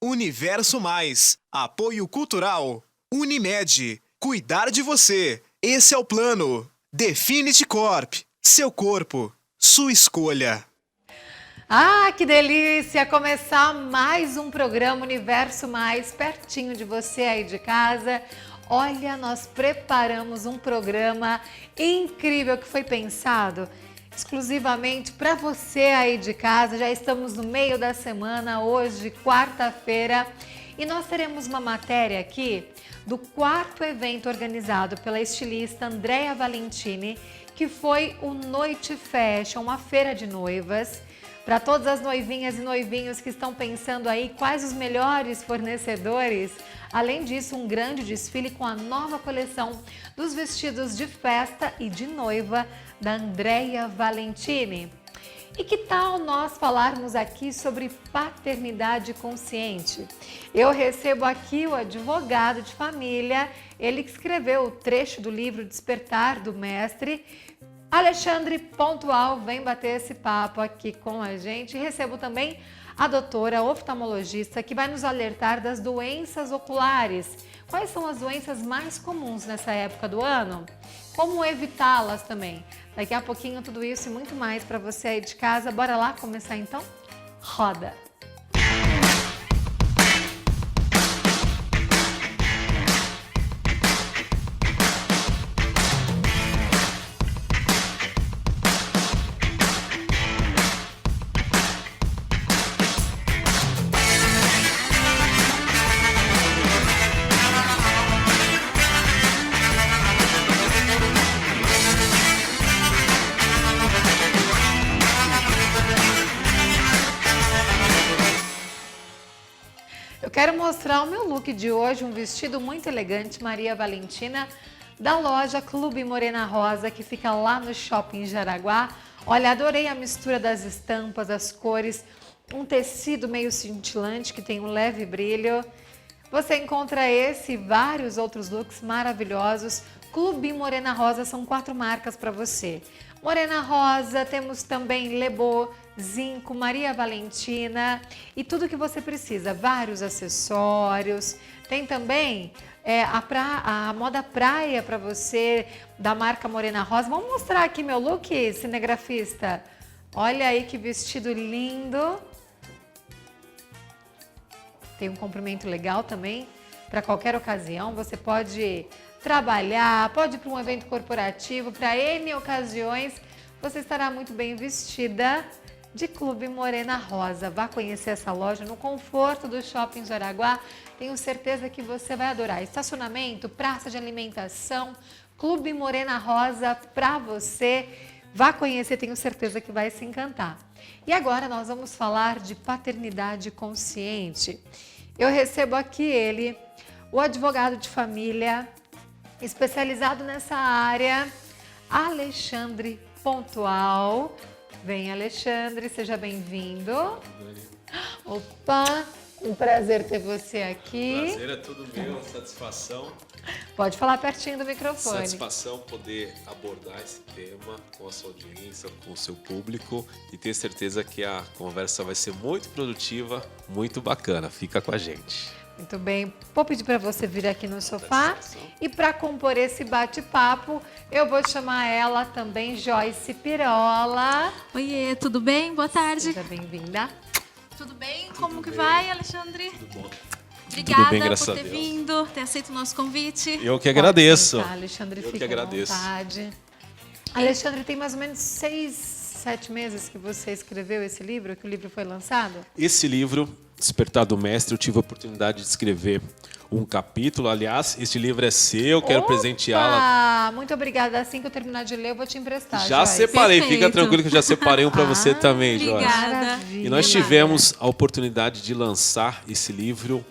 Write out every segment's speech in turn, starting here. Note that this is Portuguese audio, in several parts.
Universo Mais, apoio cultural. Unimed, cuidar de você. Esse é o plano. Definity Corp, seu corpo, sua escolha. Ah, que delícia começar mais um programa Universo Mais, pertinho de você aí de casa. Olha, nós preparamos um programa incrível que foi pensado exclusivamente para você aí de casa. Já estamos no meio da semana, hoje, quarta-feira, e nós teremos uma matéria aqui do quarto evento organizado pela estilista Andrea Valentini, que foi o Noite Fashion, uma feira de noivas. Para todas as noivinhas e noivinhos que estão pensando aí quais os melhores fornecedores. Além disso, um grande desfile com a nova coleção dos vestidos de festa e de noiva da Andrea Valentini. E que tal nós falarmos aqui sobre paternidade consciente? Eu recebo aqui o advogado de família, ele que escreveu o trecho do livro Despertar do Mestre, Alexandre Pontual, vem bater esse papo aqui com a gente. Recebo também a doutora oftalmologista que vai nos alertar das doenças oculares. Quais são as doenças mais comuns nessa época do ano? Como evitá-las também? Daqui a pouquinho tudo isso e muito mais para você aí de casa. Bora lá começar então? Roda! Quero mostrar o meu look de hoje, um vestido muito elegante, Maria Valentina, da loja Clube Morena Rosa, que fica lá no Shopping Jaraguá. Olha, adorei a mistura das estampas, das cores, um tecido meio cintilante que tem um leve brilho. Você encontra esse e vários outros looks maravilhosos. Clube Morena Rosa, são 4 marcas para você. Morena Rosa, temos também Lebô, Zinco, Maria Valentina e tudo que você precisa, vários acessórios. Tem também a moda praia para você, da marca Morena Rosa. Vamos mostrar aqui meu look, cinegrafista. Olha aí que vestido lindo. Tem um comprimento legal também, para qualquer ocasião. Você pode trabalhar, pode ir para um evento corporativo, para N ocasiões. Você estará muito bem vestida de Clube Morena Rosa. Vá conhecer essa loja no conforto do Shopping Jaraguá. Tenho certeza que você vai adorar. Estacionamento, praça de alimentação, Clube Morena Rosa para você. Vá conhecer, tenho certeza que vai se encantar. E agora nós vamos falar de paternidade consciente. Eu recebo aqui ele, o advogado de família, especializado nessa área, Alexandre Pontual. Vem, Alexandre, seja bem-vindo. Opa, um prazer ter você aqui. Prazer é tudo meu, satisfação. Pode falar pertinho do microfone. Satisfação poder abordar esse tema com a sua audiência, com o seu público, e tenho certeza que a conversa vai ser muito produtiva, muito bacana. Fica com a gente. Muito bem, vou pedir para você vir aqui no sofá e para compor esse bate-papo, eu vou chamar ela também, Joyce Pirola. Oiê, tudo bem? Boa tarde. Seja bem-vinda. Tudo bem? Como que vai, Alexandre? Tudo bom? Obrigada Tudo bem, graças por a ter Deus. vindo, ter aceito o nosso convite. Eu que agradeço. Sentar, Alexandre, Eu que fique à agradeço. vontade. Alexandre, tem mais ou menos 6, 7 meses que você escreveu esse livro, que o livro foi lançado? Esse livro, Despertar do Mestre, eu tive a oportunidade de escrever um capítulo. Aliás, este livro é seu, quero presenteá-la. Muito obrigada. Assim que eu terminar de ler, eu vou te emprestar. Já Joyce. separei, Perfeito. fica tranquilo que eu já separei um para você também, Joyce. obrigada. Maravilha. E nós tivemos a oportunidade de lançar esse livro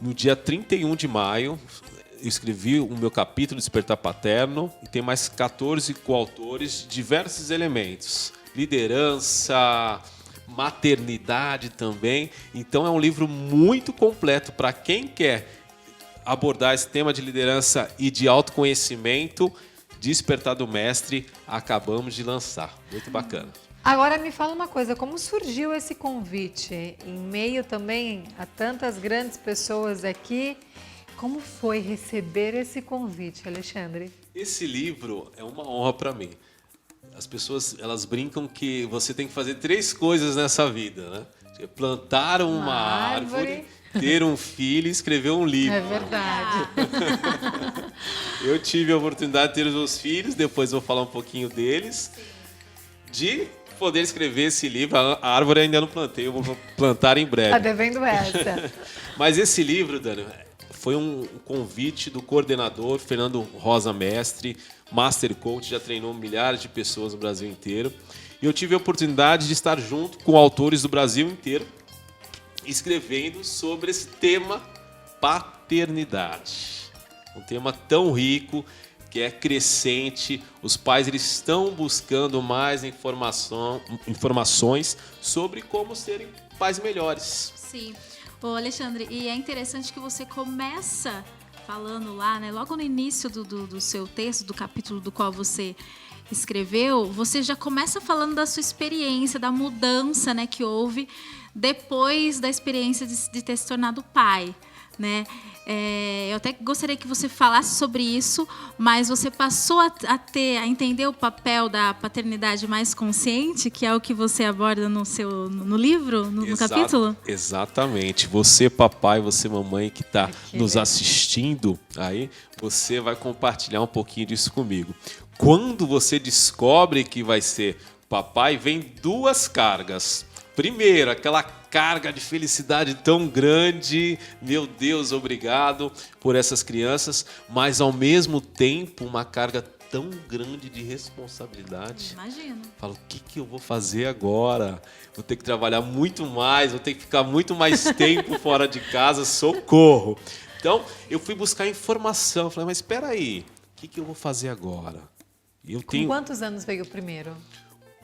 no dia 31 de maio. Eu escrevi o meu capítulo Despertar Paterno e tem mais 14 coautores de diversos elementos. Liderança, maternidade também. Então é um livro muito completo para quem quer abordar esse tema de liderança e de autoconhecimento. Despertar do Mestre, acabamos de lançar. Muito bacana. Agora me fala uma coisa, como surgiu esse convite? Em meio também a tantas grandes pessoas aqui, como foi receber esse convite, Alexandre? Esse livro é uma honra para mim. As pessoas, elas brincam que você tem que fazer 3 coisas nessa vida, né? Plantar uma árvore, ter um filho e escrever um livro. É verdade. Eu tive a oportunidade de ter os meus filhos, depois vou falar um pouquinho deles, de poder escrever esse livro. A árvore ainda não plantei, eu vou plantar em breve. Tá devendo essa. Mas esse livro, Dani, foi um convite do coordenador Fernando Rosa Mestre, Master Coach, já treinou milhares de pessoas no Brasil inteiro. E eu tive a oportunidade de estar junto com autores do Brasil inteiro, escrevendo sobre esse tema paternidade. Um tema tão rico, que é crescente. Os pais eles estão buscando mais informações sobre como serem pais melhores. Sim. Ô, Alexandre, e é interessante que você começa falando lá, né? Logo no início do seu texto, do capítulo do qual você escreveu, você já começa falando da sua experiência, da mudança, né, que houve depois da experiência de ter se tornado pai, né? Eu até gostaria que você falasse sobre isso, mas você passou a entender o papel da paternidade mais consciente, que é o que você aborda no livro, no capítulo? Exatamente. Você, papai, você, mamãe, que está nos assistindo aí, você vai compartilhar um pouquinho disso comigo. Quando você descobre que vai ser papai, vem 2 cargas. Primeiro, aquela carga de felicidade tão grande, meu Deus, obrigado por essas crianças, mas ao mesmo tempo uma carga tão grande de responsabilidade. Imagino. Falo, o que eu vou fazer agora? Vou ter que trabalhar muito mais, vou ter que ficar muito mais tempo fora de casa, socorro. Então, eu fui buscar informação, falei, mas espera aí, o que eu vou fazer agora? Com quantos anos veio o primeiro?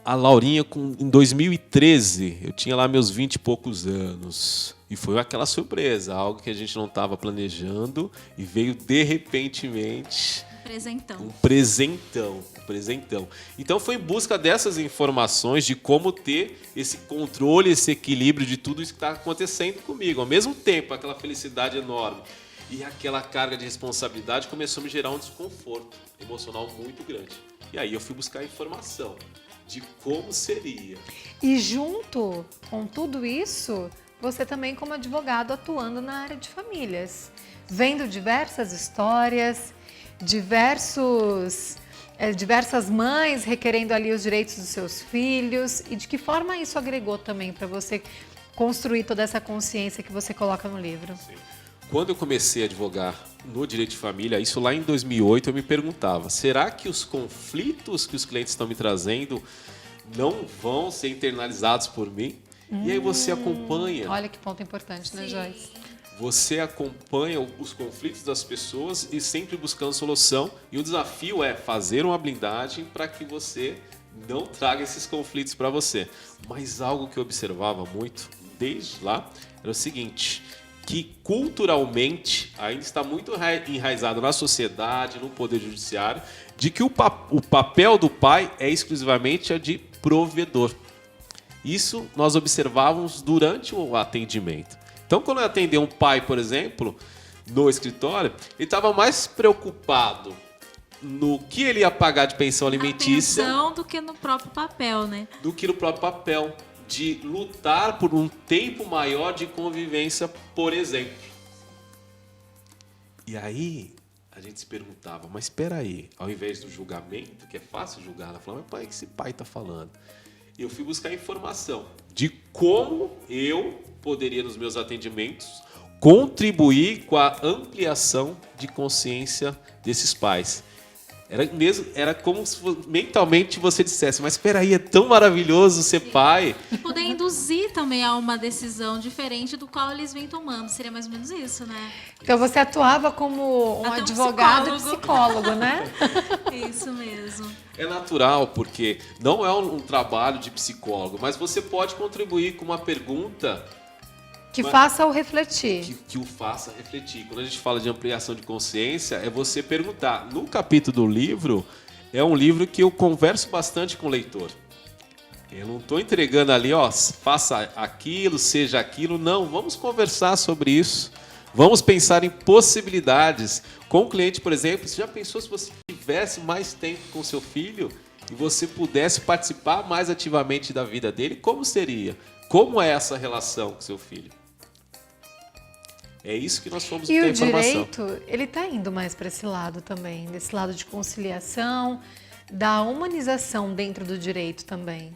A Laurinha, em 2013, eu tinha lá meus 20 e poucos anos. E foi aquela surpresa, algo que a gente não estava planejando e veio de repentemente. Um presentão. Então foi em busca dessas informações de como ter esse controle, esse equilíbrio de tudo isso que está acontecendo comigo. Ao mesmo tempo, aquela felicidade enorme e aquela carga de responsabilidade começou a me gerar um desconforto emocional muito grande. E aí eu fui buscar informação de como seria. E junto com tudo isso, você também como advogado atuando na área de famílias, vendo diversas histórias, diversas mães requerendo ali os direitos dos seus filhos, e de que forma isso agregou também para você construir toda essa consciência que você coloca no livro? Sim. Quando eu comecei a advogar no direito de família, isso lá em 2008, eu me perguntava, será que os conflitos que os clientes estão me trazendo não vão ser internalizados por mim? E aí você acompanha. Olha que ponto importante, né, Joyce? Você acompanha os conflitos das pessoas e sempre buscando solução. E o desafio é fazer uma blindagem para que você não traga esses conflitos para você. Mas algo que eu observava muito desde lá era o seguinte, que culturalmente ainda está muito enraizado na sociedade, no poder judiciário, de que o papel do pai é exclusivamente a de provedor. Isso nós observávamos durante o atendimento. Então, quando eu atendi um pai, por exemplo, no escritório, ele estava mais preocupado no que ele ia pagar de pensão alimentícia do que no próprio papel, né? Do que no próprio papel. De lutar por um tempo maior de convivência, por exemplo. E aí, a gente se perguntava, mas espera aí, ao invés do julgamento, que é fácil julgar, ela falava, mas pai, o que esse pai está falando? Eu fui buscar informação de como eu poderia, nos meus atendimentos, contribuir com a ampliação de consciência desses pais. Era como se mentalmente você dissesse, mas espera aí, é tão maravilhoso ser pai. E poder induzir também a uma decisão diferente do qual eles vêm tomando. Seria mais ou menos isso, né? Então você atuava como um advogado e psicólogo, né? Isso mesmo. É natural, porque não é um trabalho de psicólogo, mas você pode contribuir com uma pergunta que faça-o refletir. Que o faça refletir. Quando a gente fala de ampliação de consciência, é você perguntar. No capítulo do livro, é um livro que eu converso bastante com o leitor. Eu não estou entregando ali, ó, faça aquilo, seja aquilo. Não, vamos conversar sobre isso. Vamos pensar em possibilidades. Com o cliente, por exemplo, você já pensou se você tivesse mais tempo com seu filho e você pudesse participar mais ativamente da vida dele? Como seria? Como é essa relação com seu filho? É isso que nós fomos E ter o informação. direito, ele está indo mais para esse lado também, desse lado de conciliação, da humanização dentro do direito também.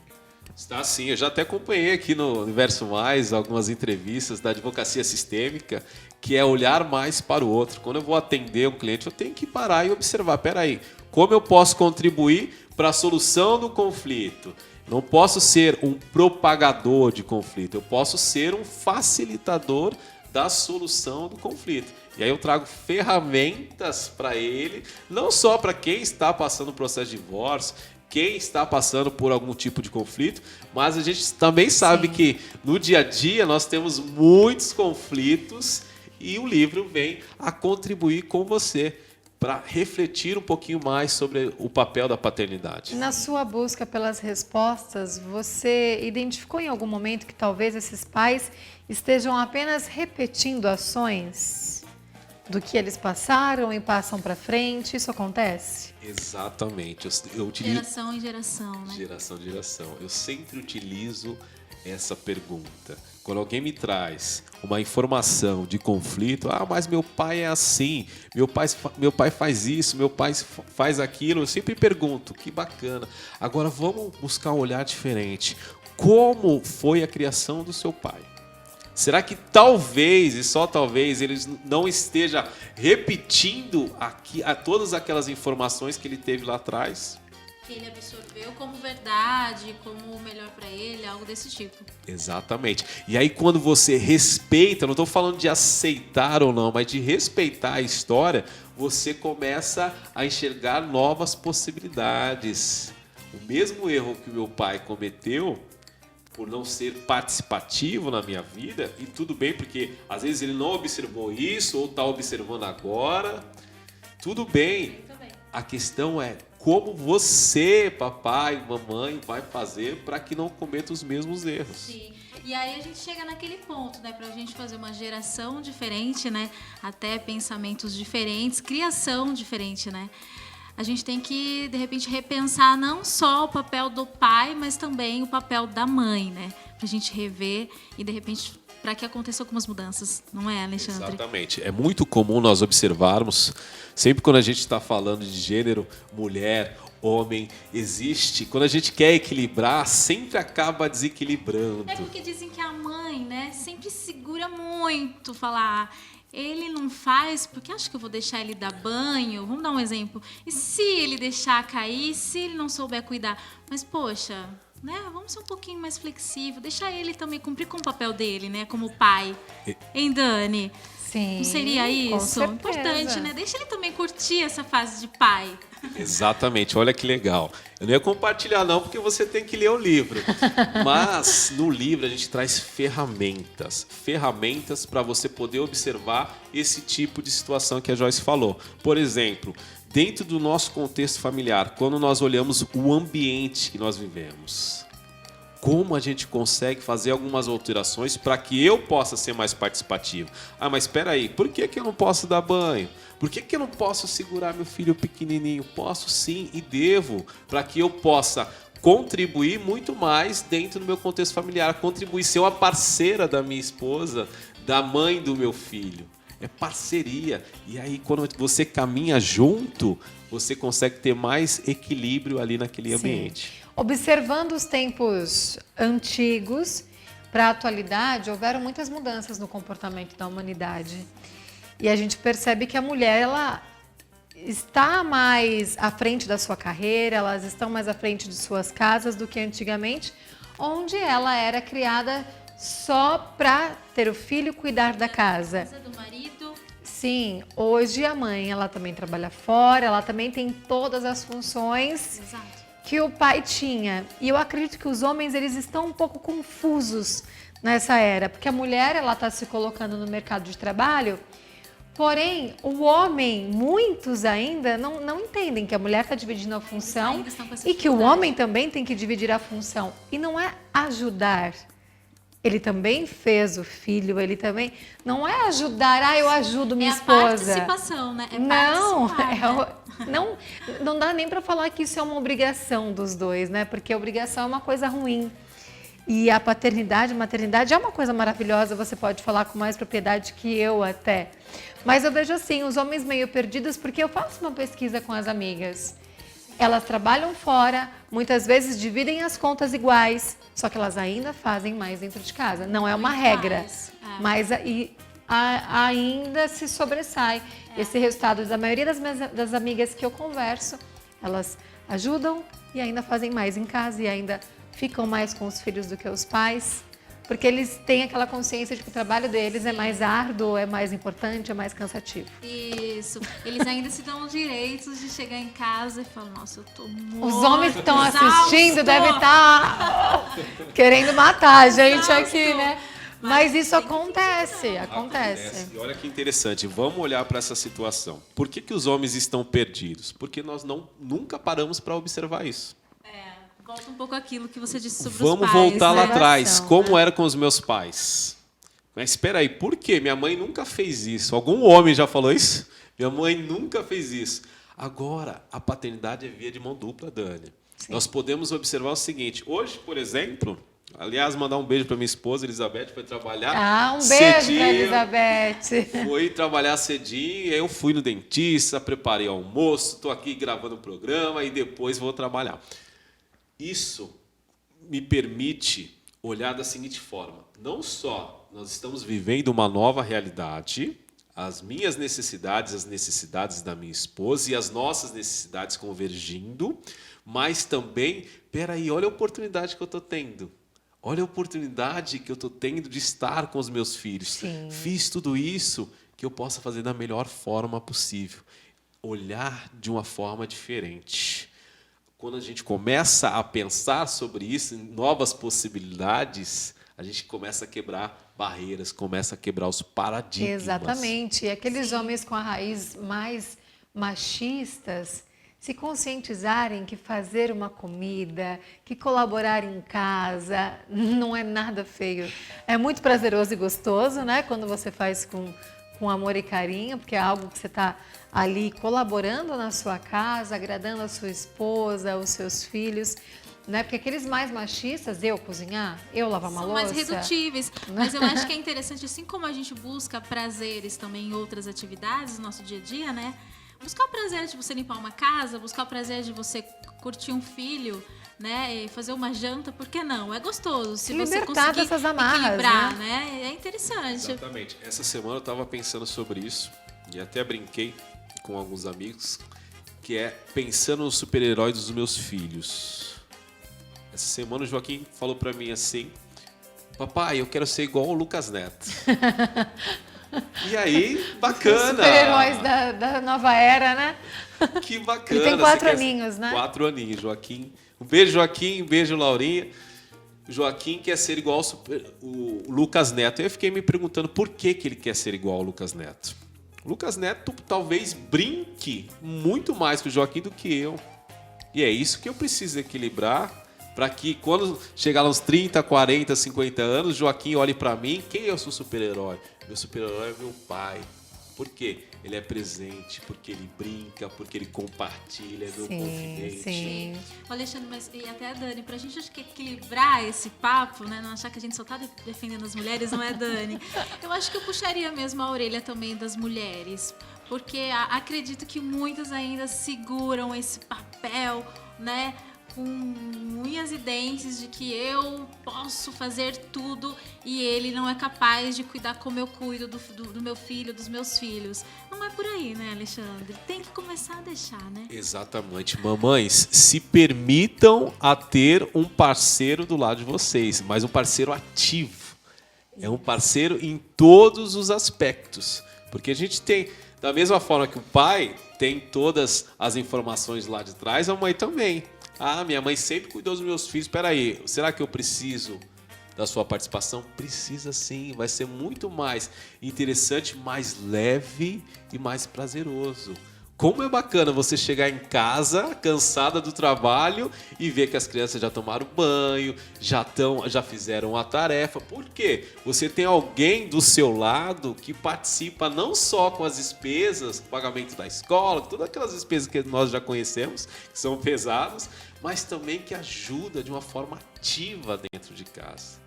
Está sim, eu já até acompanhei aqui no Universo Mais algumas entrevistas da advocacia sistêmica, que é olhar mais para o outro. Quando eu vou atender um cliente, eu tenho que parar e observar, peraí, como eu posso contribuir para a solução do conflito? Não posso ser um propagador de conflito, eu posso ser um facilitador da solução do conflito. E aí eu trago ferramentas para ele, não só para quem está passando o processo de divórcio, quem está passando por algum tipo de conflito, mas a gente também sabe que no dia a dia nós temos muitos conflitos e o livro vem a contribuir com você para refletir um pouquinho mais sobre o papel da paternidade. Na sua busca pelas respostas, você identificou em algum momento que talvez esses pais estejam apenas repetindo ações do que eles passaram e passam para frente? Isso acontece? Exatamente. Eu utilizo... Geração em geração, né? Geração em geração. Eu sempre utilizo essa pergunta. Quando alguém me traz uma informação de conflito, mas meu pai é assim, meu pai faz isso, meu pai faz aquilo, eu sempre pergunto, que bacana. Agora vamos buscar um olhar diferente. Como foi a criação do seu pai? Será que talvez, e só talvez, ele não esteja repetindo todas aquelas informações que ele teve lá atrás? Que ele absorveu como verdade, como o melhor para ele, algo desse tipo. Exatamente. E aí quando você respeita, não estou falando de aceitar ou não, mas de respeitar a história, você começa a enxergar novas possibilidades. O mesmo erro que o meu pai cometeu, por não ser participativo na minha vida, e tudo bem, porque às vezes ele não observou isso, ou está observando agora, tudo bem. A questão é como você, papai, mamãe, vai fazer para que não cometa os mesmos erros. Sim. E aí a gente chega naquele ponto, né, pra gente fazer uma geração diferente, né, até pensamentos diferentes, criação diferente, né. A gente tem que, de repente, repensar não só o papel do pai, mas também o papel da mãe, né, pra gente rever e, de repente, para que aconteçam algumas mudanças, não é, Alexandre? Exatamente. É muito comum nós observarmos, sempre quando a gente está falando de gênero, mulher, homem, existe. Quando a gente quer equilibrar, sempre acaba desequilibrando. É porque dizem que a mãe, né, sempre segura muito, falar, ele não faz porque acho que eu vou deixar ele dar banho. Vamos dar um exemplo. E se ele deixar cair, se ele não souber cuidar? Mas, poxa, né, vamos ser um pouquinho mais flexível, deixar ele também cumprir com o papel dele, né, como pai. Hein, Dani? Sim. Não seria com isso? certeza. Importante, né? Deixa ele também curtir essa fase de pai. Exatamente, olha que legal. Eu não ia compartilhar não, porque você tem que ler o livro. Mas no livro a gente traz ferramentas para você poder observar esse tipo de situação que a Joyce falou. Por exemplo, dentro do nosso contexto familiar, quando nós olhamos o ambiente que nós vivemos, como a gente consegue fazer algumas alterações para que eu possa ser mais participativo? Mas espera aí, por que eu não posso dar banho? Por que eu não posso segurar meu filho pequenininho? Posso sim e devo, para que eu possa contribuir muito mais dentro do meu contexto familiar, contribuir, ser uma parceira da minha esposa, da mãe do meu filho. É parceria. E aí, quando você caminha junto, você consegue ter mais equilíbrio ali naquele ambiente. Observando os tempos antigos para a atualidade, houveram muitas mudanças no comportamento da humanidade. E a gente percebe que a mulher, ela está mais à frente da sua carreira, elas estão mais à frente de suas casas do que antigamente, onde ela era criada só para ter o filho e cuidar da casa. Do marido. Sim, hoje a mãe, ela também trabalha fora, ela também tem todas as funções que o pai tinha. E eu acredito que os homens, eles estão um pouco confusos nessa era, porque a mulher, ela está se colocando no mercado de trabalho Porém, o homem, muitos ainda não entendem que a mulher está dividindo a função ainda estão com essa e que o dificuldade. homem também tem que dividir a função. E não é ajudar. Ele também fez o filho, ele também... Não é ajudar, eu ajudo minha É a esposa. participação, né? É Não, participar, né? não dá nem para falar que isso é uma obrigação dos dois, né? Porque a obrigação é uma coisa ruim. E a paternidade, maternidade é uma coisa maravilhosa, você pode falar com mais propriedade que eu até. Mas eu vejo assim, os homens meio perdidos, porque eu faço uma pesquisa com as amigas. Elas trabalham fora, muitas vezes dividem as contas iguais, só que elas ainda fazem mais dentro de casa. Não é uma Muito regra, mais, é. mas ainda se sobressai. Esse resultado da maioria das amigas que eu converso, elas ajudam e ainda fazem mais em casa e ainda ficam mais com os filhos do que os pais, porque eles têm aquela consciência de que o trabalho deles é mais árduo, é mais importante, é mais cansativo. Isso. Eles ainda se dão os direitos de chegar em casa e falar, nossa, eu tô muito Os homens que estão assistindo exausto. devem estar querendo matar a gente Exausto. aqui, né? Mas isso acontece. E olha que interessante, vamos olhar para essa situação. Por que os homens estão perdidos? Porque nós nunca paramos para observar isso. Volta um pouco aquilo que você disse sobre Vamos os pais. voltar lá né? atrás. Relação, Como era com os meus pais? Mas espera aí, por quê? Minha mãe nunca fez isso. Algum homem já falou isso? Minha mãe nunca fez isso. Agora, a paternidade é via de mão dupla, Dani. Sim. Nós podemos observar o seguinte. Hoje, por exemplo, aliás, mandar um beijo para minha esposa, Elizabeth, foi trabalhar Um beijo para cedinho. Elizabeth. Fui trabalhar cedinho, aí eu fui no dentista, preparei o almoço, estou aqui gravando o programa e depois vou trabalhar. Isso me permite olhar da seguinte forma: não só nós estamos vivendo uma nova realidade, as minhas necessidades, as necessidades da minha esposa e as nossas necessidades convergindo, mas também, peraí, olha a oportunidade que eu estou tendo. Olha a oportunidade que eu estou tendo de estar com os meus filhos. Sim. Fiz tudo isso que eu possa fazer da melhor forma possível. Olhar de uma forma diferente. Quando a gente começa a pensar sobre isso, em novas possibilidades, a gente começa a quebrar barreiras, começa a quebrar os paradigmas. Exatamente. E aqueles homens com a raiz mais machistas se conscientizarem que fazer uma comida, que colaborar em casa, não é nada feio. É muito prazeroso e gostoso, né? Quando você faz com amor e carinho, porque é algo que você está ali colaborando na sua casa, agradando a sua esposa, os seus filhos, né? Porque aqueles mais machistas, eu cozinhar, eu lavar uma São louça... mais redutíveis. Mas eu acho que é interessante, assim como a gente busca prazeres também em outras atividades do nosso dia a dia, né? Buscar o prazer de você limpar uma casa, buscar o prazer de você curtir um filho, né? E fazer uma janta, por que não? É gostoso. Se você Libertar conseguir dessas amarras, equilibrar, né? É interessante. Exatamente. Essa semana eu estava pensando sobre isso e até brinquei com alguns amigos, que é pensando no super-herói dos meus filhos. Essa semana o Joaquim falou para mim assim: papai, eu quero ser igual o Lucas Neto. E aí, bacana. Super-heróis da nova era, né? Que bacana. Ele tem 4 Você quer- aninhos, né? 4 aninhos, Joaquim. Um beijo, Joaquim. Um beijo, Laurinha. Joaquim quer ser igual o Lucas Neto. Eu fiquei me perguntando por que ele quer ser igual ao Lucas Neto. O Lucas Neto talvez brinque muito mais com o Joaquim do que eu. E é isso que eu preciso equilibrar para que quando chegar aos 30, 40, 50 anos, Joaquim olhe para mim, quem é o seu super-herói? Meu super-herói é meu pai. Por quê? Ele é presente, porque ele brinca, porque ele compartilha, é meu confidente. Sim. Ô, Alexandre, mas e até a Dani, pra gente acho que equilibrar esse papo, né? Não achar que a gente só tá defendendo as mulheres, não é, Dani? Eu acho que eu puxaria mesmo a orelha também das mulheres. Porque acredito que muitas ainda seguram esse papel, né? Com unhas e dentes de que eu posso fazer tudo e ele não é capaz de cuidar como eu cuido do meu filho, dos meus filhos. Não é por aí, né, Alexandre? Tem que começar a deixar, né? Exatamente. Mamães, se permitam a ter um parceiro do lado de vocês, mas um parceiro ativo. É um parceiro em todos os aspectos. Porque a gente tem, da mesma forma que o pai tem todas as informações lá de trás, a mãe também. Ah, minha mãe sempre cuidou dos meus filhos. Espera aí, será que eu preciso da sua participação? Precisa sim, vai ser muito mais interessante, mais leve e mais prazeroso. Como é bacana você chegar em casa, cansada do trabalho, e ver que as crianças já tomaram banho, já fizeram a tarefa. Por quê? Você tem alguém do seu lado que participa não só com as despesas, pagamento da escola, todas aquelas despesas que nós já conhecemos, que são pesadas, mas também que ajuda de uma forma ativa dentro de casa.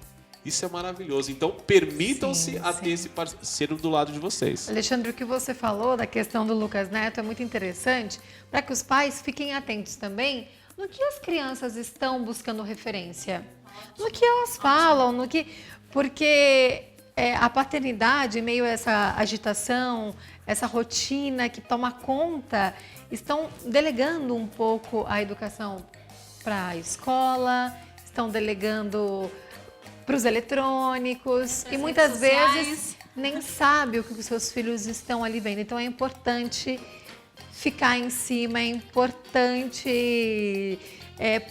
Isso é maravilhoso. Então, permitam-se a ter esse parceiro do lado de vocês. Alexandre, o que você falou da questão do Lucas Neto é muito interessante para que os pais fiquem atentos também no que as crianças estão buscando referência. No que elas falam, no que... Porque a paternidade, em meio a essa agitação, essa rotina que toma conta, estão delegando um pouco a educação para a escola, estão delegando para os eletrônicos e muitas vezes nem sabe o que os seus filhos estão ali vendo. Então é importante ficar em cima, é importante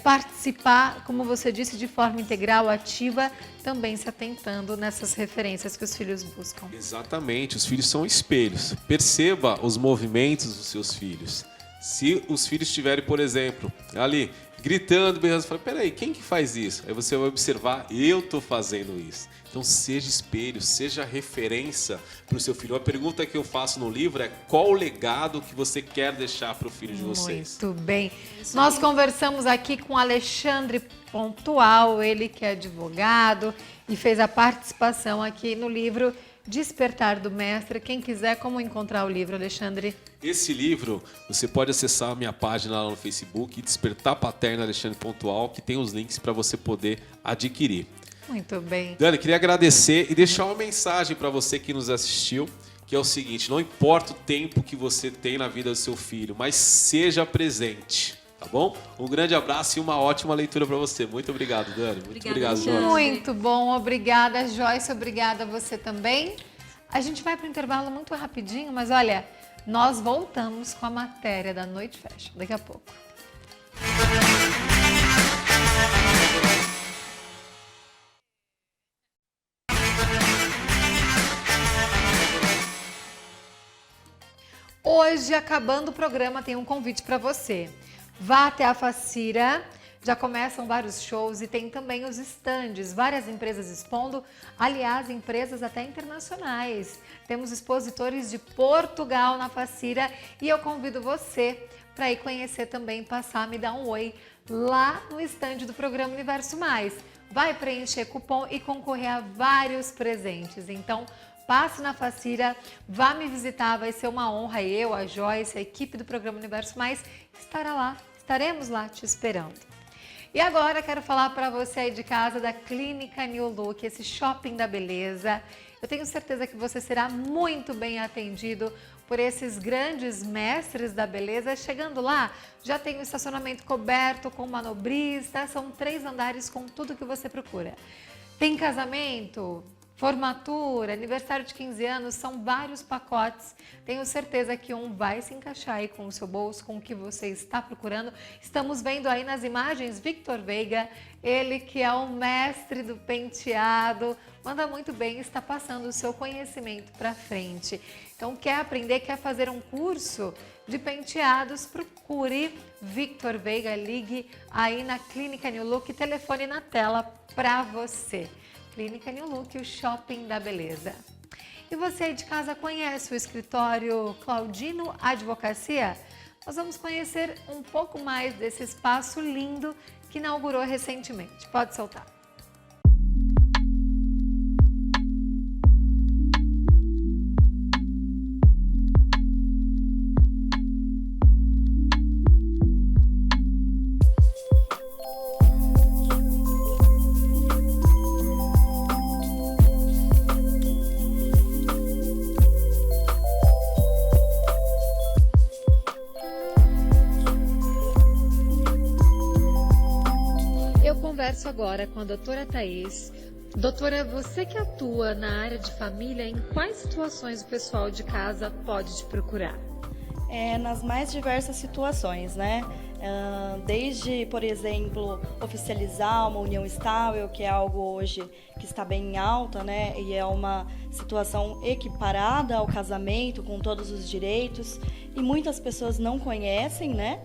participar, como você disse, de forma integral, ativa, também se atentando nessas referências que os filhos buscam. Exatamente, os filhos são espelhos. Perceba os movimentos dos seus filhos. Se os filhos estiverem, por exemplo, ali gritando, berrando, você fala, peraí, quem que faz isso? Aí você vai observar, eu estou fazendo isso. Então seja espelho, seja referência para o seu filho. A pergunta que eu faço no livro é qual o legado que você quer deixar para o filho de vocês? Muito bem. Nós conversamos aqui com Alexandre Pontual, ele que é advogado e fez a participação aqui no livro Despertar do Mestre. Quem quiser, como encontrar o livro, Alexandre? Esse livro, você pode acessar a minha página lá no Facebook, Despertar Paterno Alexandre Pontual, que tem os links para você poder adquirir. Muito bem. Dani, queria agradecer e deixar uma mensagem para você que nos assistiu, que é o seguinte, não importa o tempo que você tem na vida do seu filho, mas seja presente. Tá bom? Um grande abraço e uma ótima leitura para você. Muito obrigado, Dani. Muito obrigado, Joyce. Muito bom. Obrigada, Joyce. Obrigada a você também. A gente vai para o intervalo muito rapidinho, mas olha, nós voltamos com a matéria da Noite Fashion daqui a pouco. Hoje, acabando o programa, tem um convite para você. Vá até a Facira, já começam vários shows e tem também os estandes, várias empresas expondo, aliás, empresas até internacionais. Temos expositores de Portugal na Facira e eu convido você para ir conhecer também, passar, me dar um oi lá no estande do programa Universo Mais. Vai preencher cupom e concorrer a vários presentes. Então, passe na Facira, vá me visitar, vai ser uma honra. Eu, a Joyce, a equipe do programa Universo Mais estaremos lá te esperando. E agora quero falar para você aí de casa da Clínica New Look, esse shopping da beleza. Eu tenho certeza que você será muito bem atendido por esses grandes mestres da beleza. Chegando lá, já tem o estacionamento coberto com manobrista, são 3 andares com tudo que você procura. Tem casamento, formatura, aniversário de 15 anos, são vários pacotes. Tenho certeza que um vai se encaixar aí com o seu bolso, com o que você está procurando. Estamos vendo aí nas imagens Victor Veiga, ele que é o mestre do penteado, manda muito bem, está passando o seu conhecimento para frente. Então, quer aprender, quer fazer um curso de penteados, procure Victor Veiga, ligue aí na Clínica New Look, telefone na tela para você. Clínica New Look, o shopping da beleza. E você aí de casa conhece o escritório Claudino Advocacia? Nós vamos conhecer um pouco mais desse espaço lindo que inaugurou recentemente. Pode soltar. Converso agora com a doutora Thaís. Doutora, você que atua na área de família, em quais situações o pessoal de casa pode te procurar? Nas mais diversas situações, né? Desde, por exemplo, oficializar uma união estável, que é algo hoje que está bem em alta, né? E é uma situação equiparada ao casamento, com todos os direitos, e muitas pessoas não conhecem, né?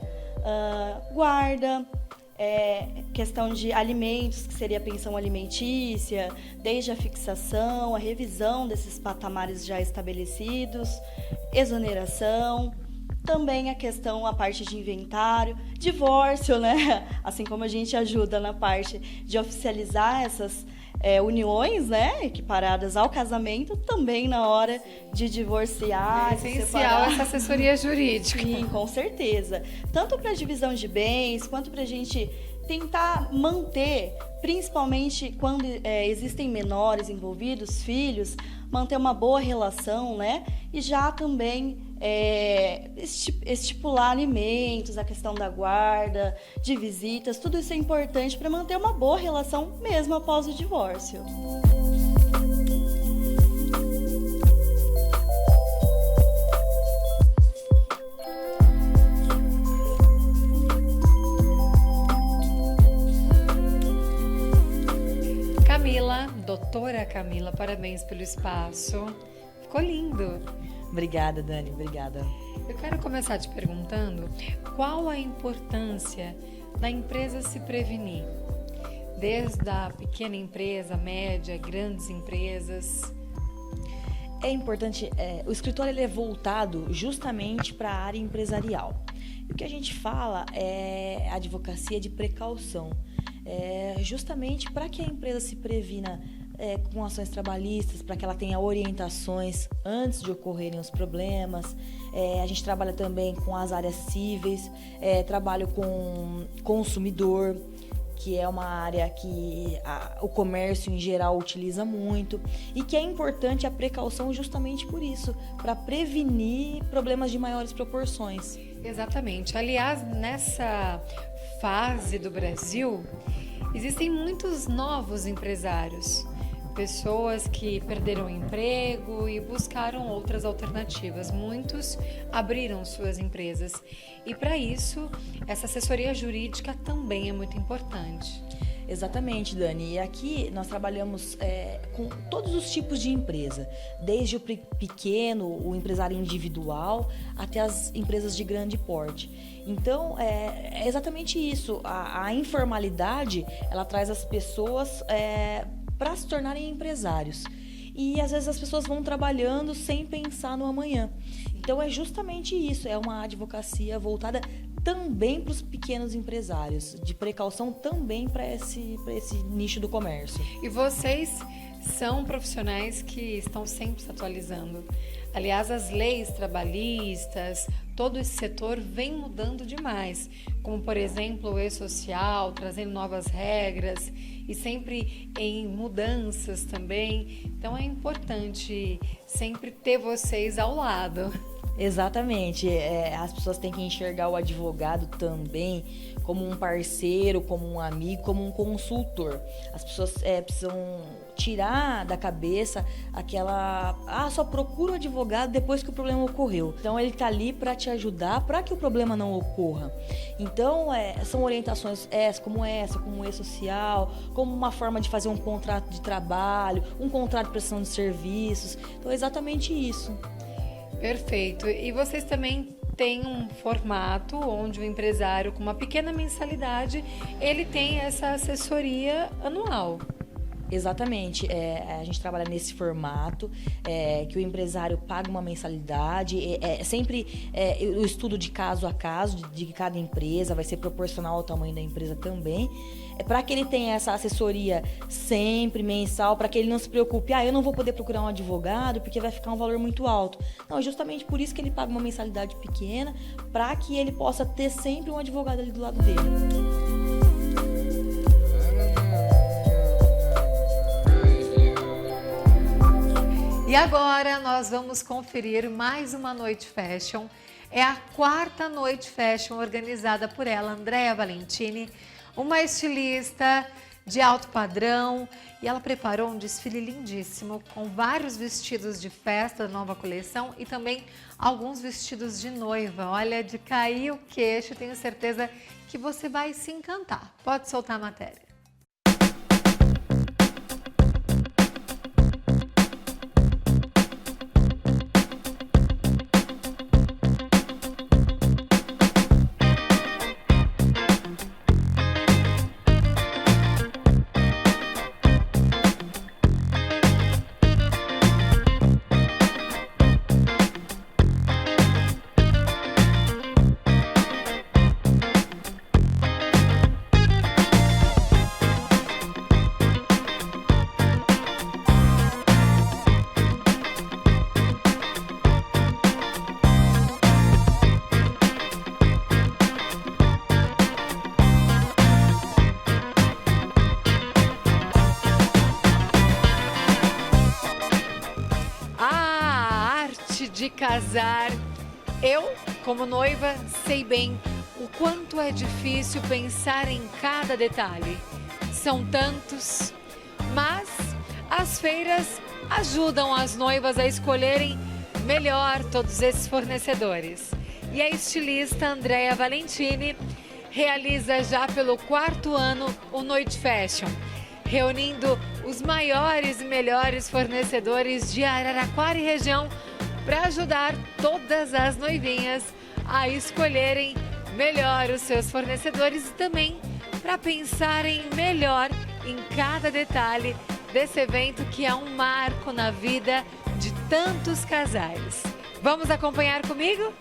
Guarda, questão de alimentos, que seria a pensão alimentícia, desde a fixação, a revisão desses patamares já estabelecidos, exoneração, também a parte de inventário, divórcio, né? Assim como a gente ajuda na parte de oficializar essas uniões, né, equiparadas ao casamento, também na hora de divorciar, É de essencial separar. essa assessoria jurídica. Sim, com certeza. Tanto para divisão de bens, quanto para a gente tentar manter, principalmente quando existem menores envolvidos, filhos, manter uma boa relação, né? E já também estipular alimentos, a questão da guarda, de visitas, tudo isso é importante para manter uma boa relação mesmo após o divórcio. Camila, doutora Camila, parabéns pelo espaço. Ficou lindo. Obrigada, Dani, obrigada. Eu quero começar te perguntando qual a importância da empresa se prevenir, desde a pequena empresa, média, grandes empresas. É importante, o escritório ele é voltado justamente para a área empresarial. E o que a gente fala é advocacia de precaução, justamente para que a empresa se previna com ações trabalhistas, para que ela tenha orientações antes de ocorrerem os problemas. A gente trabalha também com as áreas cíveis, trabalho com consumidor, que é uma área que o comércio em geral utiliza muito e que é importante a precaução justamente por isso, para prevenir problemas de maiores proporções. Exatamente. Aliás, nessa fase do Brasil, existem muitos novos empresários, pessoas que perderam o emprego e buscaram outras alternativas. Muitos abriram suas empresas e, para isso, essa assessoria jurídica também é muito importante. Exatamente, Dani. E aqui nós trabalhamos com todos os tipos de empresa, desde o pequeno, o empresário individual, até as empresas de grande porte. Então, é exatamente isso. A informalidade, ela traz as pessoas para se tornarem empresários. E às vezes as pessoas vão trabalhando sem pensar no amanhã. Então é justamente isso, é uma advocacia voltada também para os pequenos empresários, de precaução também para esse nicho do comércio. E vocês são profissionais que estão sempre se atualizando. Aliás, as leis trabalhistas, todo esse setor vem mudando demais, como por exemplo o e-social, trazendo novas regras e sempre em mudanças também. Então é importante sempre ter vocês ao lado. Exatamente, as pessoas têm que enxergar o advogado também como um parceiro, como um amigo, como um consultor. As pessoas precisam tirar da cabeça aquela, só procura o advogado depois que o problema ocorreu. Então ele está ali para te ajudar para que o problema não ocorra. Então são orientações como o e-social, como uma forma de fazer um contrato de trabalho, um contrato de prestação de serviços. Então é exatamente isso. Perfeito. E vocês também têm um formato onde o empresário, com uma pequena mensalidade, ele tem essa assessoria anual. Exatamente, a gente trabalha nesse formato, que o empresário paga uma mensalidade, sempre o estudo de caso a caso de cada empresa, vai ser proporcional ao tamanho da empresa também, para que ele tenha essa assessoria sempre mensal, para que ele não se preocupe, eu não vou poder procurar um advogado porque vai ficar um valor muito alto. Não, é justamente por isso que ele paga uma mensalidade pequena, para que ele possa ter sempre um advogado ali do lado dele. E agora nós vamos conferir mais uma noite fashion. É a 4ª noite fashion organizada por ela, Andréa Valentini, uma estilista de alto padrão. E ela preparou um desfile lindíssimo, com vários vestidos de festa da nova coleção e também alguns vestidos de noiva. Olha, de cair o queixo, tenho certeza que você vai se encantar. Pode soltar a matéria. De casar. Eu, como noiva, sei bem o quanto é difícil pensar em cada detalhe. São tantos, mas as feiras ajudam as noivas a escolherem melhor todos esses fornecedores. E a estilista Andrea Valentini realiza já pelo 4º ano o Noite Fashion, reunindo os maiores e melhores fornecedores de Araraquara e região para ajudar todas as noivinhas a escolherem melhor os seus fornecedores e também para pensarem melhor em cada detalhe desse evento que é um marco na vida de tantos casais. Vamos acompanhar comigo?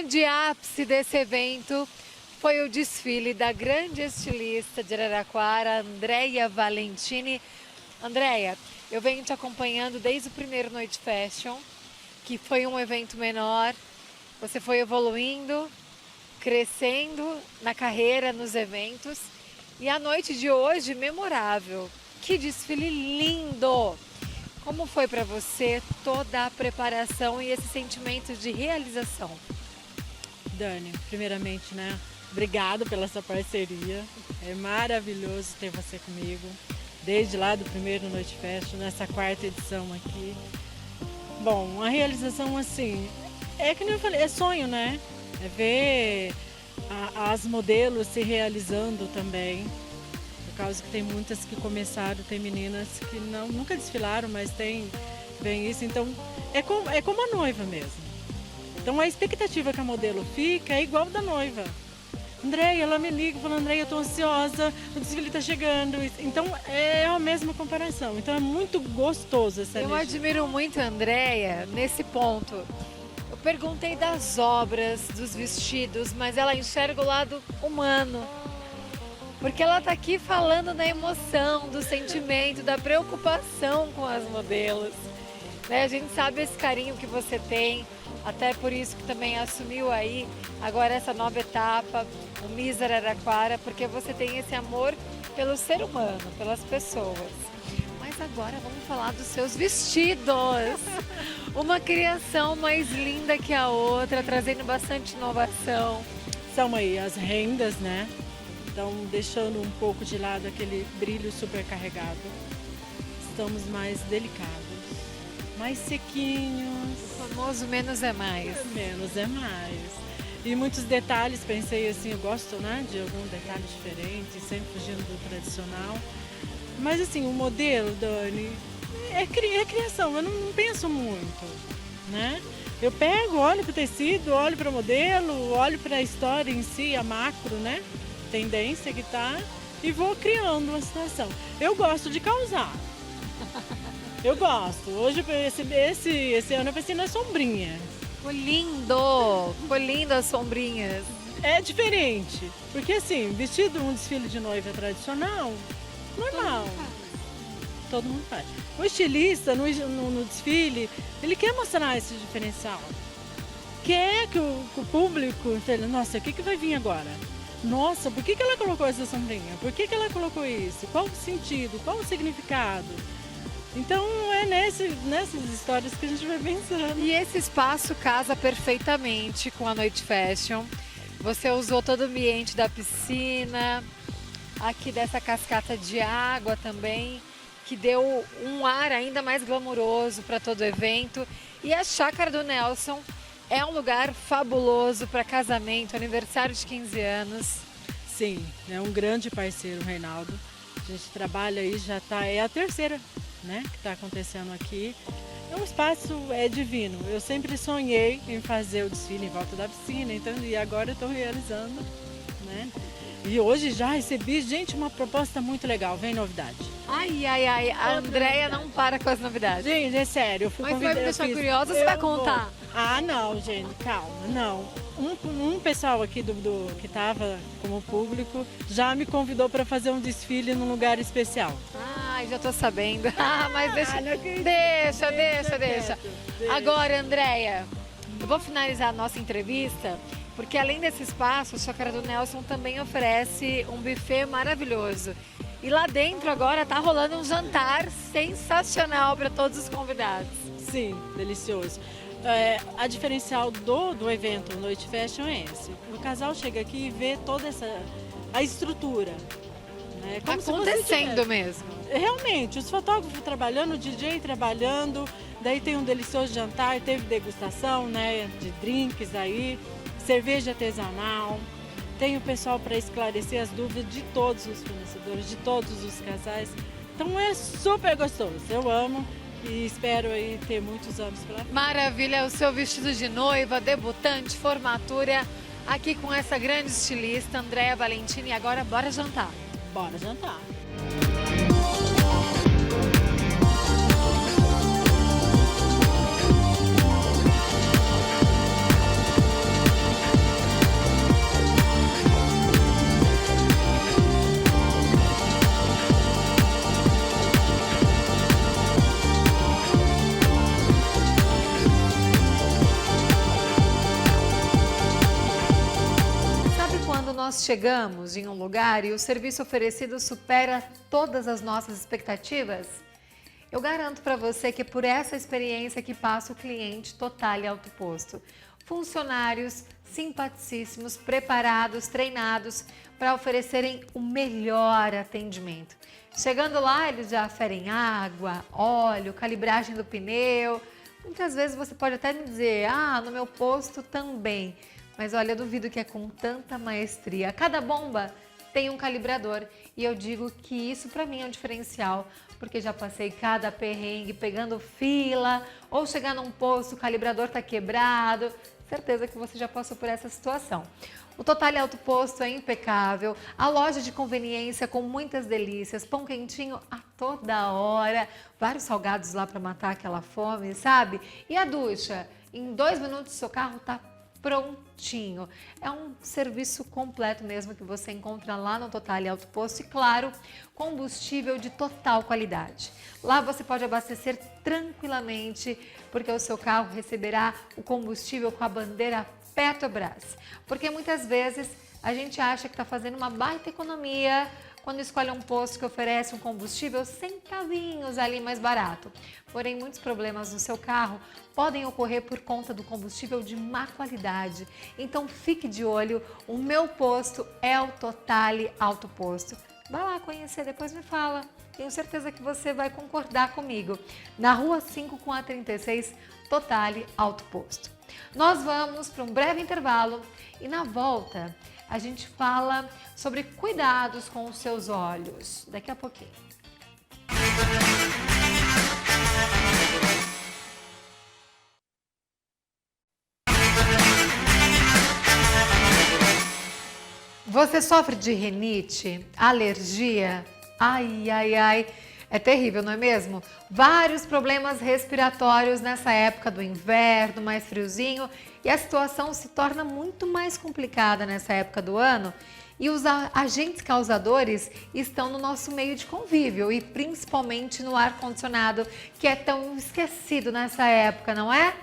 grande ápice desse evento foi o desfile da grande estilista de Araraquara, Andrea Valentini. Andrea, eu venho te acompanhando desde o primeiro Noite Fashion, que foi um evento menor. Você foi evoluindo, crescendo na carreira, nos eventos. E a noite de hoje, memorável. Que desfile lindo! Como foi para você toda a preparação e esse sentimento de realização? Dani, primeiramente, obrigado pela sua parceria. É maravilhoso ter você comigo, desde lá do primeiro Noite Fashion, nessa 4ª edição aqui. Bom, a realização, assim, é que nem eu falei, é sonho, né? É ver as modelos se realizando também. Por causa que tem muitas que começaram, tem meninas que nunca desfilaram, mas tem bem isso. Então, é como a noiva mesmo. Então, a expectativa que a modelo fica é igual da noiva. Andréia, ela me liga falando, Andréia, eu tô ansiosa, o desfile tá chegando. Então é a mesma comparação. Então é muito gostoso essa Eu energia. admiro muito a Andréia nesse ponto. Eu perguntei das obras, dos vestidos, mas ela enxerga o lado humano. Porque ela tá aqui falando da emoção, do sentimento, da preocupação com as modelos. Né? A gente sabe esse carinho que você tem, até por isso que também assumiu aí agora essa nova etapa, o Miss Araraquara, porque você tem esse amor pelo ser humano, pelas pessoas. Mas agora vamos falar dos seus vestidos. Uma criação mais linda que a outra, trazendo bastante inovação. São aí as rendas, né? Então, deixando um pouco de lado aquele brilho super carregado. Estamos mais delicados, mais sequinhos. O famoso menos é mais. Menos é mais. E muitos detalhes, pensei assim, eu gosto, né, de algum detalhe diferente, sempre fugindo do tradicional. Mas assim, o modelo, Dani, é criação, eu não penso muito, né? Eu pego, olho para o tecido, olho para o modelo, olho para a história em si, a macro, né? Tendência que tá, e vou criando uma situação. Eu gosto de causar. Eu gosto. Hoje, esse ano eu pensei na sombrinha. Ficou lindo as sombrinhas. É diferente, porque assim, vestido um desfile de noiva tradicional, normal. Todo mundo faz. O estilista no desfile, ele quer mostrar esse diferencial. Quer que o público fale, nossa, o que vai vir agora? Nossa, por que ela colocou essa sombrinha? Por que ela colocou isso? Qual o sentido? Qual o significado? Então é nessas histórias que a gente vai pensando. E esse espaço casa perfeitamente com a Noite Fashion. Você usou todo o ambiente da piscina, aqui dessa cascata de água também, que deu um ar ainda mais glamuroso para todo o evento. E a Chácara do Nelson é um lugar fabuloso para casamento, aniversário de 15 anos. Sim, é um grande parceiro, o Reinaldo. A gente trabalha aí, é a terceira, né, que está acontecendo aqui. É um espaço divino. Eu sempre sonhei em fazer o desfile em volta da piscina, então, e agora eu estou realizando, né? E hoje já recebi, gente, uma proposta muito legal, vem novidade. Ai, a Andréia não para com as novidades. Gente, é sério, eu fui Mas vai me deixar curiosa, você eu vai contar? vou. Ah, não, gente, calma, não. Um pessoal aqui que estava como público já me convidou para fazer um desfile num lugar especial. Ai, já tô sabendo. Ah, mas deixa. Agora, Andréia, eu vou finalizar a nossa entrevista, porque além desse espaço, a Chácara do Nelson também oferece um buffet maravilhoso. E lá dentro agora tá rolando um jantar sensacional para todos os convidados. Sim, delicioso. A diferencial do evento Noite Fashion é esse. O casal chega aqui e vê toda a estrutura. Né? Tá acontecendo mesmo. Realmente, os fotógrafos trabalhando, o DJ trabalhando, daí tem um delicioso jantar, teve degustação, né, de drinks aí, cerveja artesanal. Tem o pessoal para esclarecer as dúvidas de todos os fornecedores, de todos os casais. Então é super gostoso, eu amo e espero aí ter muitos anos pela frente. Maravilha, o seu vestido de noiva, debutante, formatura, aqui com essa grande estilista, Andréia Valentini. E agora bora jantar. Bora jantar. Nós chegamos em um lugar e o serviço oferecido supera todas as nossas expectativas? Eu garanto para você que é por essa experiência que passa o cliente total e alto posto. Funcionários simpaticíssimos, preparados, treinados para oferecerem o melhor atendimento. Chegando lá, eles já aferem água, óleo, calibragem do pneu. Muitas vezes você pode até me dizer, no meu posto também. Mas olha, eu duvido que é com tanta maestria. Cada bomba tem um calibrador e eu digo que isso para mim é um diferencial, porque já passei cada perrengue pegando fila ou chegar num posto, o calibrador tá quebrado. Certeza que você já passou por essa situação. O Totale Alto Posto é impecável, a loja de conveniência com muitas delícias, pão quentinho a toda hora, vários salgados lá para matar aquela fome, sabe? E a ducha? Em 2 minutos seu carro está prontinho. É um serviço completo mesmo que você encontra lá no Totale Alto Posto e, claro, combustível de total qualidade. Lá você pode abastecer tranquilamente, porque o seu carro receberá o combustível com a bandeira Petrobras. Porque muitas vezes a gente acha que está fazendo uma baita economia quando escolhe um posto que oferece um combustível centavinhos ali mais barato. Porém, muitos problemas no seu carro podem ocorrer por conta do combustível de má qualidade. Então, fique de olho, o meu posto é o Totale Alto Posto. Vai lá conhecer, depois me fala. Tenho certeza que você vai concordar comigo. Na Rua 5 com a 36, Totale Alto Posto. Nós vamos para um breve intervalo e na volta a gente fala sobre cuidados com os seus olhos. Daqui a pouquinho. Você sofre de rinite, alergia? Ai, ai, ai. É terrível, não é mesmo? Vários problemas respiratórios nessa época do inverno, mais friozinho, e a situação se torna muito mais complicada nessa época do ano. E os agentes causadores estão no nosso meio de convívio e principalmente no ar-condicionado, que é tão esquecido nessa época, não é?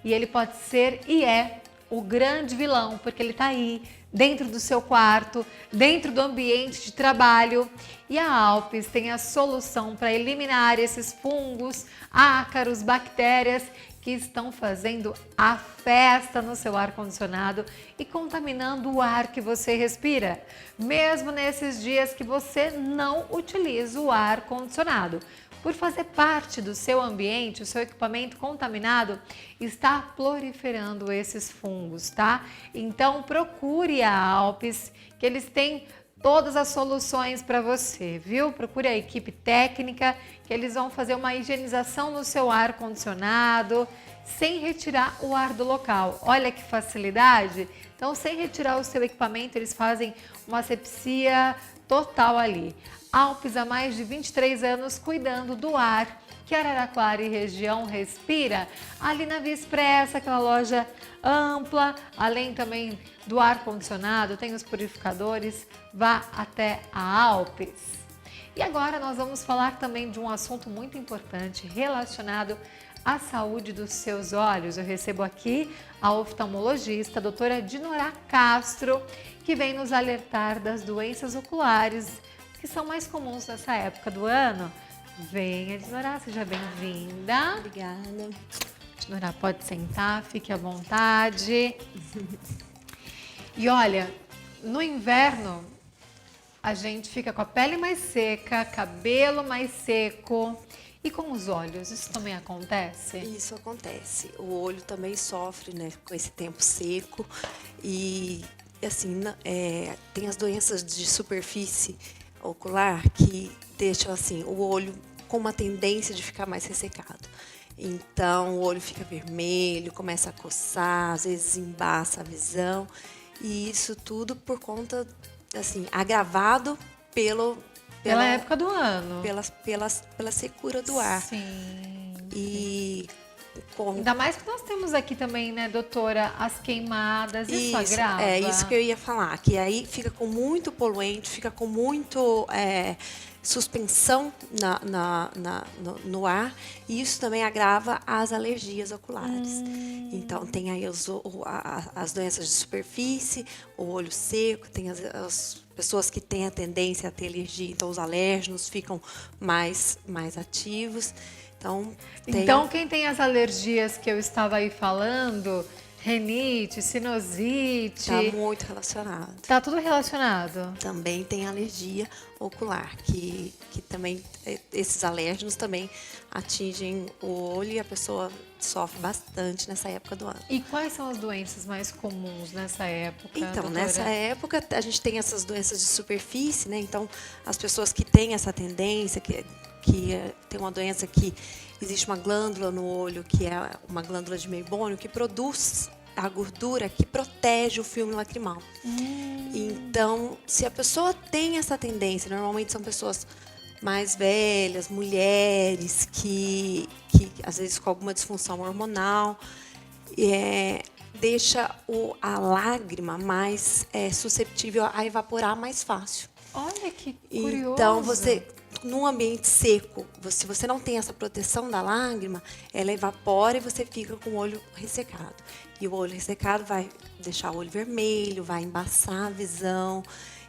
E ele pode ser e é o grande vilão, porque ele está aí, dentro do seu quarto, dentro do ambiente de trabalho. E a Alpes tem a solução para eliminar esses fungos, ácaros, bactérias que estão fazendo a festa no seu ar-condicionado e contaminando o ar que você respira, mesmo nesses dias que você não utiliza o ar-condicionado. Por fazer parte do seu ambiente, o seu equipamento contaminado está proliferando esses fungos, tá? Então procure a Alpes, que eles têm todas as soluções para você, viu? Procure a equipe técnica, que eles vão fazer uma higienização no seu ar-condicionado, sem retirar o ar do local. Olha que facilidade! Então, sem retirar o seu equipamento, eles fazem uma asepsia total ali. Alpes há mais de 23 anos cuidando do ar que Araraquara e região respira. Ali na Via Expressa, aquela loja ampla, além também do ar-condicionado, tem os purificadores, vá até a Alpes. E agora nós vamos falar também de um assunto muito importante relacionado à saúde dos seus olhos. Eu recebo aqui a oftalmologista, a doutora Dinorá Castro, que vem nos alertar das doenças oculares que são mais comuns nessa época do ano. Venha, Dinorá, seja bem-vinda. Obrigada. Dinorá, pode sentar, fique à vontade. E olha, no inverno a gente fica com a pele mais seca, cabelo mais seco. E com os olhos, isso também acontece? Isso acontece. O olho também sofre, né, com esse tempo seco. E assim, tem as doenças de superfície ocular que deixam assim o olho com uma tendência de ficar mais ressecado. Então o olho fica vermelho, começa a coçar, às vezes embaça a visão, e isso tudo por conta, assim, agravado pela época do ano, pela secura do ar. Sim. E ainda mais que nós temos aqui também, né, doutora, as queimadas, isso agrava? É isso que eu ia falar, que aí fica com muito poluente, fica com muito suspensão no ar, e isso também agrava as alergias oculares. Então tem aí as doenças de superfície, o olho seco, tem as pessoas que têm a tendência a ter alergia, então os alérgenos ficam mais ativos. Então, quem tem as alergias que eu estava aí falando, rinite, sinusite... Está muito relacionado. Está tudo relacionado? Também tem alergia ocular, que também, esses alérgenos também atingem o olho e a pessoa sofre bastante nessa época do ano. E quais são as doenças mais comuns nessa época, Então, doutora? nessa época, a gente tem essas doenças de superfície, né? Então, as pessoas que têm essa tendência, que tem uma doença que existe uma glândula no olho, que é uma glândula de Meibônio, que produz a gordura que protege o filme lacrimal. Então, se a pessoa tem essa tendência, normalmente são pessoas mais velhas, mulheres, que às vezes com alguma disfunção hormonal, deixa a lágrima mais susceptível a evaporar mais fácil. Olha que curioso. Então, num ambiente seco, se você não tem essa proteção da lágrima, ela evapora e você fica com o olho ressecado. E o olho ressecado vai deixar o olho vermelho, vai embaçar a visão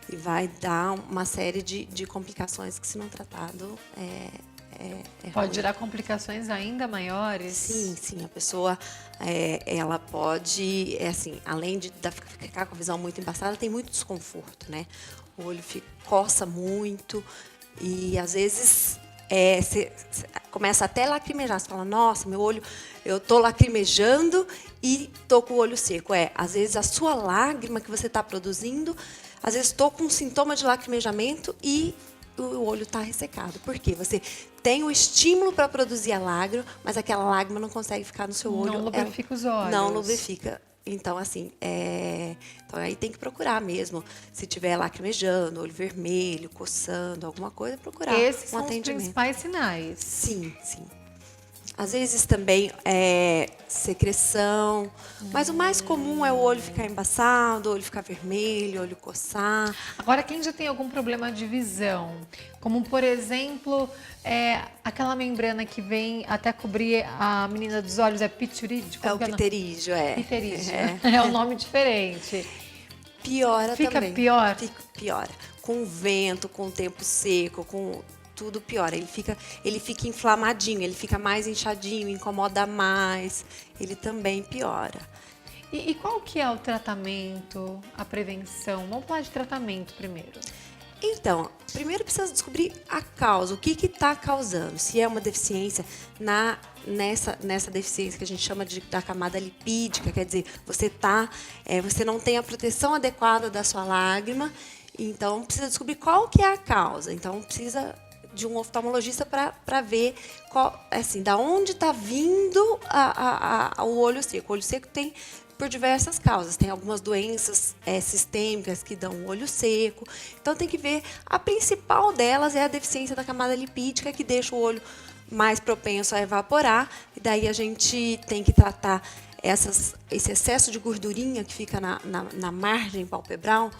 e vai dar uma série de complicações que, se não tratado, Pode ruim. gerar complicações ainda maiores? Sim, a pessoa, ela pode, assim, além de ficar com a visão muito embaçada, tem muito desconforto, né? O olho coça muito e, às vezes, você começa até a lacrimejar. Você fala, nossa, meu olho, eu tô lacrimejando e tô com o olho seco. Às vezes, a sua lágrima que você está produzindo, às vezes, estou com um sintoma de lacrimejamento e o olho está ressecado. Por quê? Você tem o estímulo para produzir a lágrima, mas aquela lágrima não consegue ficar no seu olho. Não lubrifica os olhos. Não lubrifica. Então, assim, então aí tem que procurar mesmo. Se tiver lacrimejando, olho vermelho, coçando, alguma coisa, procurar Esses um são atendimento. os principais sinais. Sim. Às vezes também secreção, mas o mais comum é o olho ficar embaçado, o olho ficar vermelho, o olho coçar. Agora, quem já tem algum problema de visão, como, por exemplo, aquela membrana que vem até cobrir a menina dos olhos, é piturídeo? É o pterígio, Pterígio. É um nome diferente. Piora Fica também. pior? Piora. Com o vento, com o tempo seco, com tudo piora. Ele fica inflamadinho, ele fica mais inchadinho, incomoda mais. Ele também piora. E qual que é o tratamento, a prevenção? Vamos falar de tratamento primeiro. Então, primeiro precisa descobrir a causa, o que está causando. Se é uma deficiência nessa deficiência que a gente chama da camada lipídica, quer dizer, você não tem a proteção adequada da sua lágrima, então precisa descobrir qual que é a causa. Então, precisa de um oftalmologista para ver da onde está vindo o olho seco. O olho seco tem por diversas causas. Tem algumas doenças sistêmicas que dão o olho seco. Então, tem que ver. A principal delas é a deficiência da camada lipídica, que deixa o olho mais propenso a evaporar. E daí a gente tem que tratar esse excesso de gordurinha que fica na margem palpebral.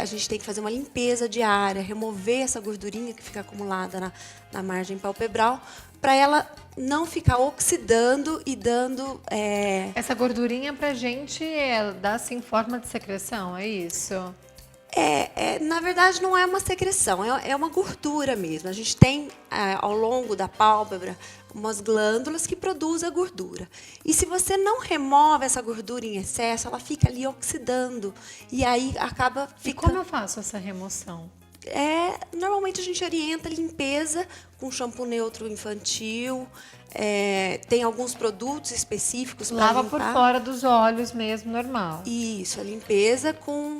A gente tem que fazer uma limpeza diária, remover essa gordurinha que fica acumulada na margem palpebral, para ela não ficar oxidando e dando... Essa gordurinha pra gente dá assim forma de secreção, é isso? Na verdade, não é uma secreção, é uma gordura mesmo. A gente tem, ao longo da pálpebra, umas glândulas que produzem a gordura. E se você não remove essa gordura em excesso, ela fica ali oxidando. E aí acaba ficando... E como eu faço essa remoção? Normalmente a gente orienta a limpeza com shampoo neutro infantil. Tem alguns produtos específicos para Lava limpar. por fora dos olhos mesmo, normal. Isso, a limpeza com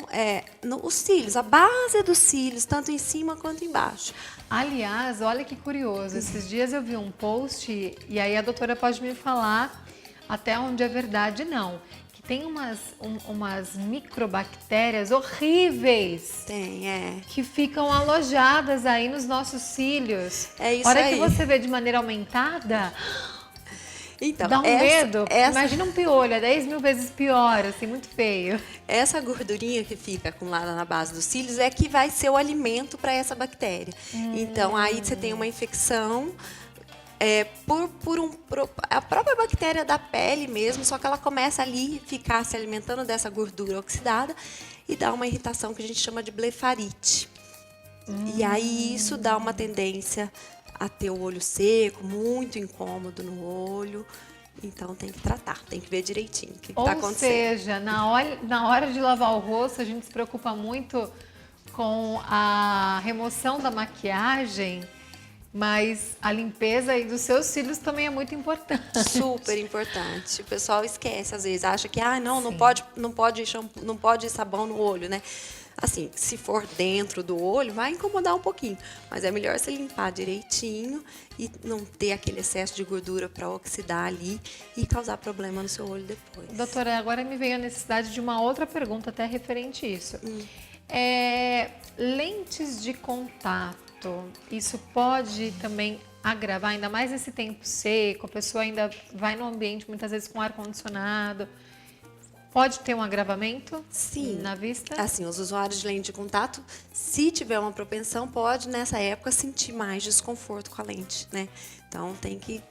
os cílios, a base dos cílios, tanto em cima quanto embaixo. Aliás, olha que curioso, esses dias eu vi um post, e aí a doutora pode me falar até onde é verdade, não. Que tem umas microbactérias horríveis. Que ficam alojadas aí nos nossos cílios. É isso hora aí. Que você vê de maneira aumentada, então, dá um medo. Imagina um piolho, é 10 mil vezes pior, assim, muito feio. Essa gordurinha que fica acumulada na base dos cílios é que vai ser o alimento para essa bactéria. Então, aí você tem uma infecção por a própria bactéria da pele mesmo, só que ela começa ali a ficar se alimentando dessa gordura oxidada e dá uma irritação que a gente chama de blefarite. E aí isso dá uma tendência a ter o olho seco, muito incômodo no olho. Então tem que tratar, tem que ver direitinho o que está acontecendo. Ou seja, na hora de lavar o rosto, a gente se preocupa muito com a remoção da maquiagem, mas a limpeza aí dos seus cílios também é muito importante. Super importante. O pessoal esquece, às vezes, acha que não pode shampoo, não pode sabão no olho, né? Assim, se for dentro do olho, vai incomodar um pouquinho, mas é melhor você limpar direitinho e não ter aquele excesso de gordura para oxidar ali e causar problema no seu olho depois. Doutora, agora me veio a necessidade de uma outra pergunta até referente a isso. Lentes de contato, isso pode também agravar, ainda mais nesse tempo seco, a pessoa ainda vai no ambiente muitas vezes com ar-condicionado. Pode ter um agravamento Sim. na vista? Assim, os usuários de lente de contato, se tiver uma propensão, pode nessa época sentir mais desconforto com a lente, né? Então tem que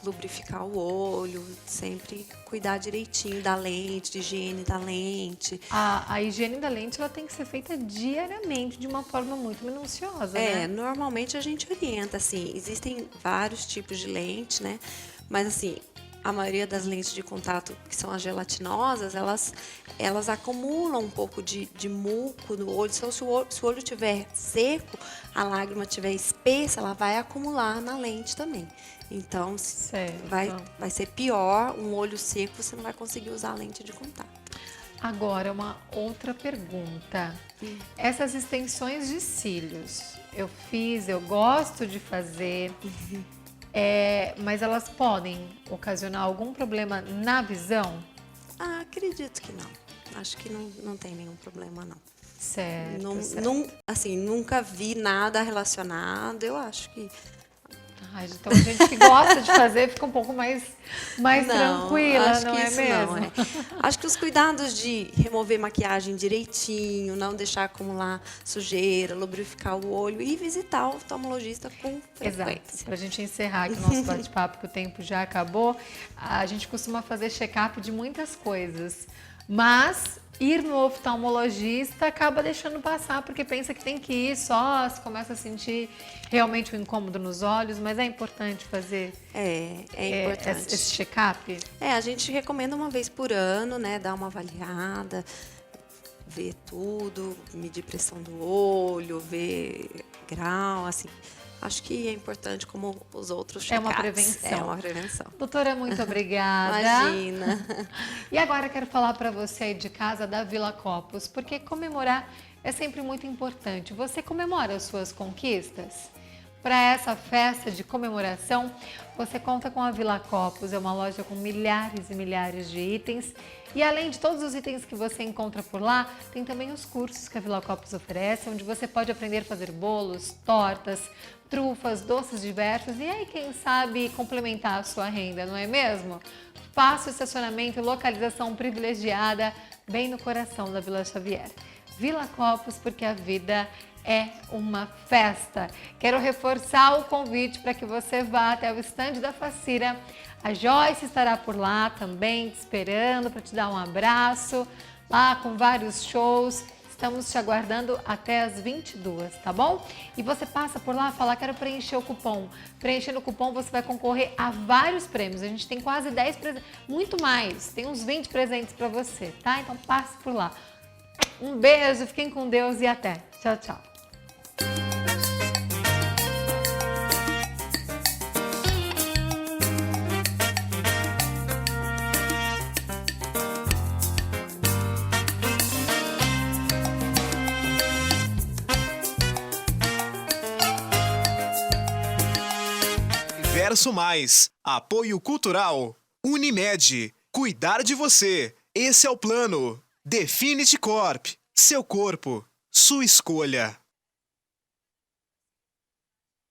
lubrificar o olho, sempre cuidar direitinho da lente, de higiene da lente. A higiene da lente ela tem que ser feita diariamente, de uma forma muito minuciosa, né? Normalmente a gente orienta, assim, existem vários tipos de lente, né? Mas assim, a maioria das lentes de contato, que são as gelatinosas, elas acumulam um pouco de muco no olho. Então, se o olho estiver seco, a lágrima estiver espessa, ela vai acumular na lente também. Então, vai ser pior, um olho seco, você não vai conseguir usar a lente de contato. Agora, uma outra pergunta. Essas extensões de cílios, eu gosto de fazer, mas elas podem ocasionar algum problema na visão? Acredito que não. Acho que não tem nenhum problema, não. Certo. Nunca vi nada relacionado. Eu acho que... Então, a gente que gosta de fazer fica um pouco mais tranquila, não é mesmo? Acho que os cuidados de remover maquiagem direitinho, não deixar acumular sujeira, lubrificar o olho e visitar o oftalmologista com frequência. Exato. Para a gente encerrar aqui o nosso bate-papo, que o tempo já acabou, a gente costuma fazer check-up de muitas coisas, mas ir no oftalmologista acaba deixando passar, porque pensa que tem que ir só, se começa a sentir realmente um incômodo nos olhos, mas é importante fazer importante. Esse check-up? A gente recomenda uma vez por ano, né, dar uma avaliada, ver tudo, medir pressão do olho, ver grau, assim. Acho que é importante como os outros check-ups. É uma prevenção. É uma prevenção. Doutora, muito obrigada. Imagina. E agora eu quero falar para você aí de casa da Vila Copos, porque comemorar é sempre muito importante. Você comemora as suas conquistas? Para essa festa de comemoração, você conta com a Vila Copos, é uma loja com milhares e milhares de itens. E além de todos os itens que você encontra por lá, tem também os cursos que a Vila Copos oferece, onde você pode aprender a fazer bolos, tortas, trufas, doces diversos e aí, quem sabe, complementar a sua renda, não é mesmo? Fácil estacionamento e localização privilegiada, bem no coração da Vila Xavier. Vila Copos, porque a vida é uma festa. Quero reforçar o convite para que você vá até o estande da Facira. A Joyce estará por lá também, te esperando para te dar um abraço, lá com vários shows. Estamos te aguardando até as 22, tá bom? E você passa por lá e fala, quero preencher o cupom. Preenchendo o cupom, você vai concorrer a vários prêmios. A gente tem quase 10 presentes, muito mais. Tem uns 20 presentes para você, tá? Então passe por lá. Um beijo, fiquem com Deus e até. Tchau, tchau. Verso Mais, apoio cultural, Unimed, cuidar de você, esse é o plano, Definity Corp, seu corpo, sua escolha.